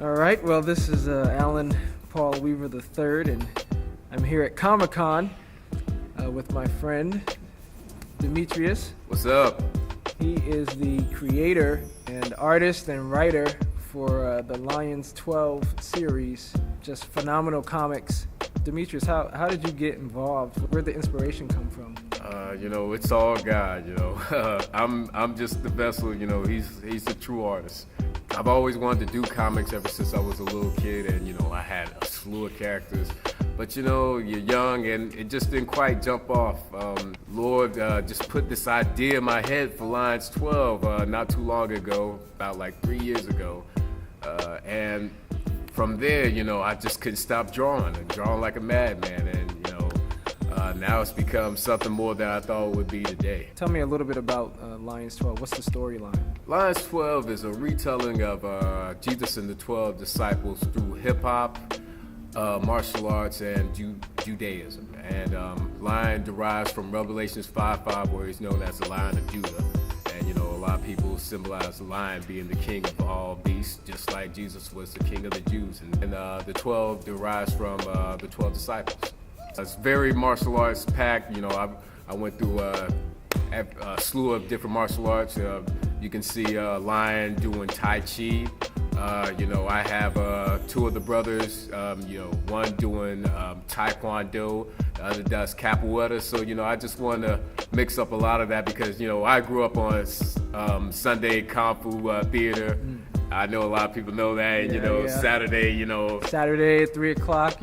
All right, well, this is Alan Paul Weaver III, and I'm here at ComicCon with my friend Demetrius. What's up? He is the creator and artist and writer for the Lions 12 series, just phenomenal comics. Demetrius, how did you get involved? Where'd the inspiration come from? It's all God, I'm just the vessel, he's a true artist. I've always wanted to do comics ever since I was a little kid, and, I had a slew of characters. But, you're young, and it just didn't quite jump off. Lord just put this idea in my head for Lions 12 not too long ago, about like 3 years ago. And from there, I just couldn't stop drawing like a madman. And, now it's become something more than I thought it would be today. Tell me a little bit about Lions 12. What's the storyline? Lions 12 is a retelling of Jesus and the 12 disciples through hip-hop, martial arts, and Judaism. And Lion derives from Revelations 5:5, where he's known as the Lion of Judah. And, a lot of people symbolize the lion being the king of all beasts, just like Jesus was the king of the Jews. And the 12 derives from the 12 disciples. It's very martial arts packed. I went through a slew of different martial arts. You can see Lion doing Tai Chi. I have two of the brothers, one doing Taekwondo, the other does Capoeira. So, I just want to mix up a lot of that because, I grew up on Sunday Kung Fu theater. I know a lot of people know that, and, Saturday, Saturday at 3 o'clock,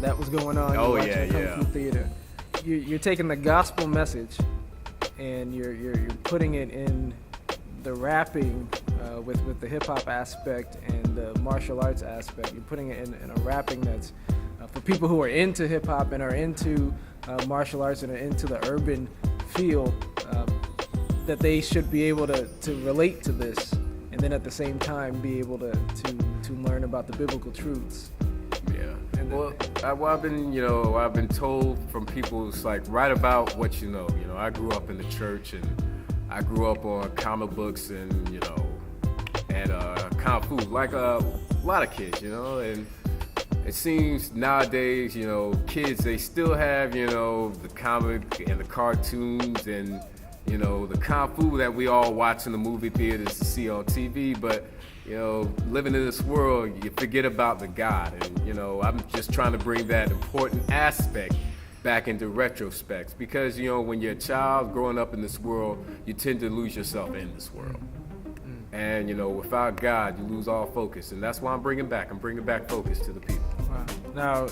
that was going on. Oh, You're watching the Kung Fu theater. You're taking the gospel message and you're putting it in the rapping with the hip-hop aspect and the martial arts aspect. You're putting it in a rapping that's for people who are into hip-hop and are into martial arts and are into the urban feel, that they should be able to relate to this, and then at the same time be able to learn about the biblical truths. Yeah. Well, I've been told from people, it's like, write about what you know. I grew up in the church, and I grew up on comic books and, and Kung Fu, like a lot of kids, and it seems nowadays, kids, they still have, the comic and the cartoons and, the Kung Fu that we all watch in the movie theaters to see on TV, but living in this world, you forget about the God. And, I'm just trying to bring that important aspect back into retrospects because, when you're a child growing up in this world, you tend to lose yourself in this world. And, without God, you lose all focus. And that's why I'm bringing back focus to the people. Wow. Now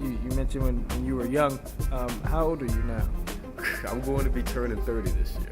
you mentioned when you were young. How old are you now? I'm going to be turning 30 this year.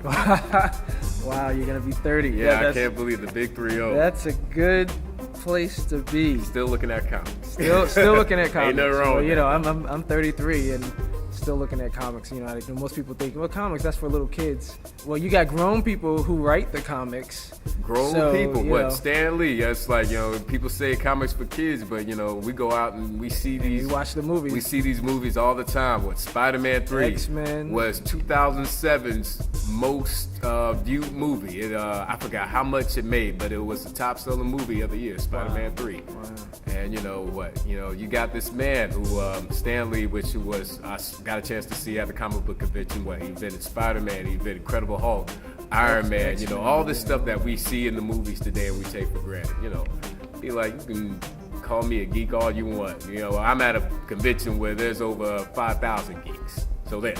Wow, you're going to be 30. Yeah, I can't believe the big 3-0. That's a good place to be. Still looking at comics. Still looking at comics. Ain't nothing wrong with that. I'm 33 and still looking at comics. Most people think, well, comics, that's for little kids. Well, you got grown people who write the comics. Grown people, but Stan Lee, it's like, people say comics for kids, but, we go out and we see these. We watch the movies. We see these movies all the time. What, Spider-Man 3 X-Men was 2007's most viewed movie. I forgot how much it made, but it was the top selling movie of the year, Spider-Man 3. Wow. And you know what? You got this man who, Stan Lee, which was, I got a chance to see at the comic book convention, he invented Spider-Man, he invented Incredible Hulk, Iron Man, all this stuff that we see in the movies today and we take for granted, Be like, you can call me a geek all you want. I'm at a convention where there's over 5,000 geeks. So there.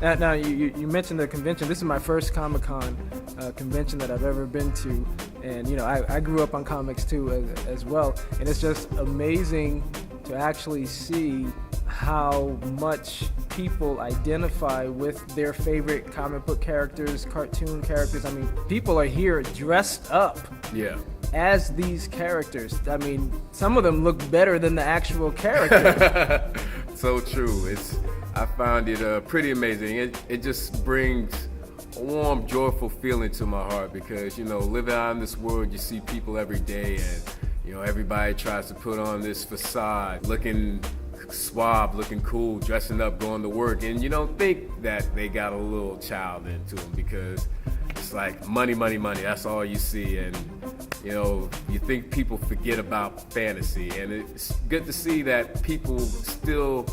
Now you mentioned the convention. This is my first ComicCon convention that I've ever been to. And, I grew up on comics too as well. And it's just amazing to actually see how much people identify with their favorite comic book characters, cartoon characters. I mean, people are here dressed up as these characters. I mean, some of them look better than the actual character. So true. I found it pretty amazing. It just brings a warm, joyful feeling to my heart because, living out in this world, you see people every day and, everybody tries to put on this facade, looking suave, looking cool, dressing up, going to work, and you don't think that they got a little child into them because it's like money, money, money. That's all you see, and you know, you think people forget about fantasy, and it's good to see that people still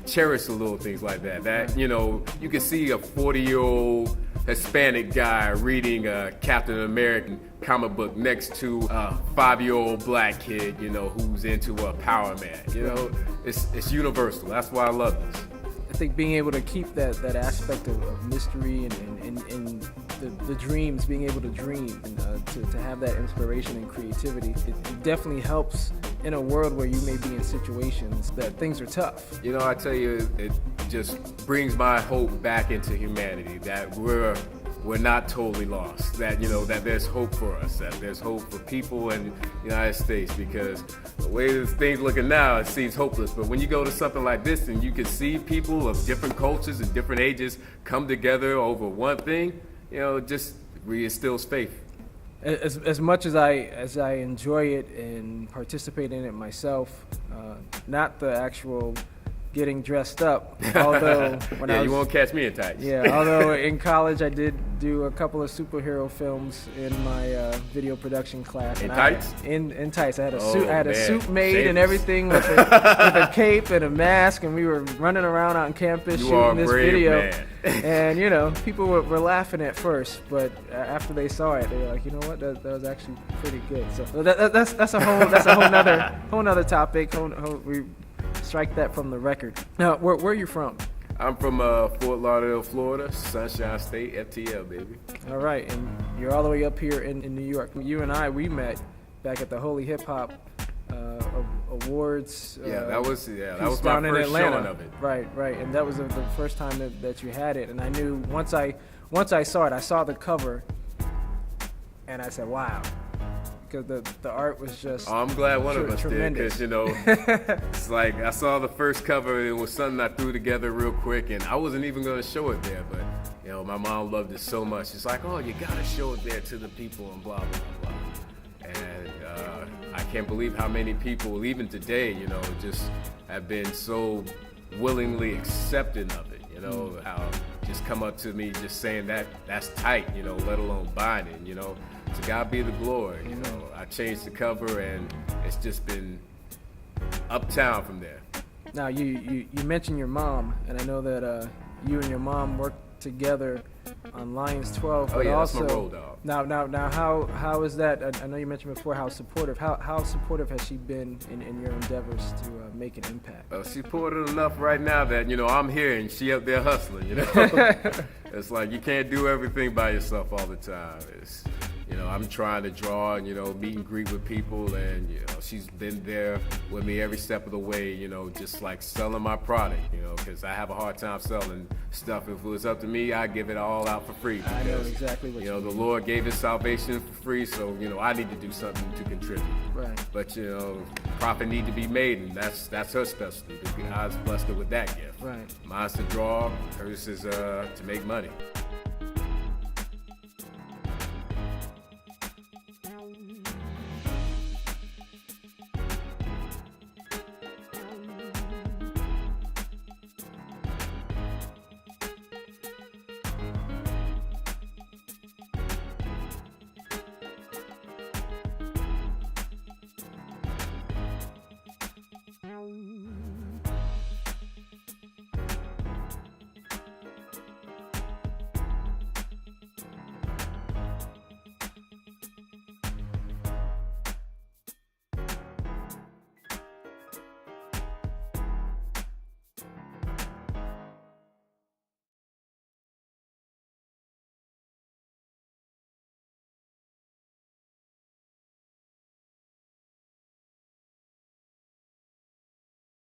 cherish the little things like that. That, you know, you can see a 40-year-old Hispanic guy reading a Captain American comic book next to a 5-year-old black kid, you know, who's into a Power Man. You know, it's universal. That's why I love this. I think being able to keep that aspect of mystery and the dreams, being able to dream and to have that inspiration and creativity, it definitely helps in a world where you may be in situations that things are tough. You know, I tell you, it just brings my hope back into humanity, that we're not totally lost, that, you know, that there's hope for us, that there's hope for people in the United States, because the way things looking now, it seems hopeless. But when you go to something like this and you can see people of different cultures and different ages come together over one thing, you know, it just reinstills faith. As much as I enjoy it and participate in it myself, not the actual getting dressed up. Although when yeah, I was, you won't catch me in tights. Yeah, although in college I did do a couple of superhero films in my video production class. In tights? In tights. I had a Oh, suit. I had a man. suit made Shameless. and everything with a cape and a mask, and we were running around on campus You are shooting a this brave video. man. And you know, people were laughing at first, but after they saw it, they were like, you know what, that was actually pretty good. So that's a whole nother topic. We strike that from the record. Now, where are you from? I'm from Fort Lauderdale, Florida, Sunshine State, FTL, baby. All right, and you're all the way up here in New York. You and we met back at the Holy Hip Hop Awards. Yeah, that was my down in first Atlanta. showing of it. Right, and that was the first time that you had it. And I knew once I saw it, I saw the cover, and I said, wow. Because the art was just I'm glad one of us tremendous. did, because, you know, it's like I saw the first cover, it was something I threw together real quick, and I wasn't even going to show it there, but, you know, my mom loved it so much. It's like, oh, you got to show it there to the people and blah, blah, blah. And I can't believe how many people, even today, you know, just have been so willingly accepting of it, you know, how just come up to me just saying that's tight, you know, let alone buying it, you know. To God be the glory, you know. I changed the cover, and it's just been uptown from there. Now, you mentioned your mom, and I know that you and your mom worked together on Lions 12. Oh but yeah, also, that's my road dog. Now, how is that? I know you mentioned before how supportive. How supportive has she been in your endeavors to make an impact? She's supportive enough right now that, you know, I'm here and she up there hustling, you know. It's like you can't do everything by yourself all the time. It's, you know, I'm trying to draw and, you know, meet and greet with people, and, you know, she's been there with me every step of the way, you know, just like selling my product, you know, because I have a hard time selling stuff. If it was up to me, I'd give it all out for free. Because, I know exactly what you know, you the mean. Lord gave his salvation for free, so, you know, I need to do something to contribute. Right. But, you know, profit need to be made, and that's her specialty. God's blessed her with that gift. Right. Mine's to draw, hers is to make money.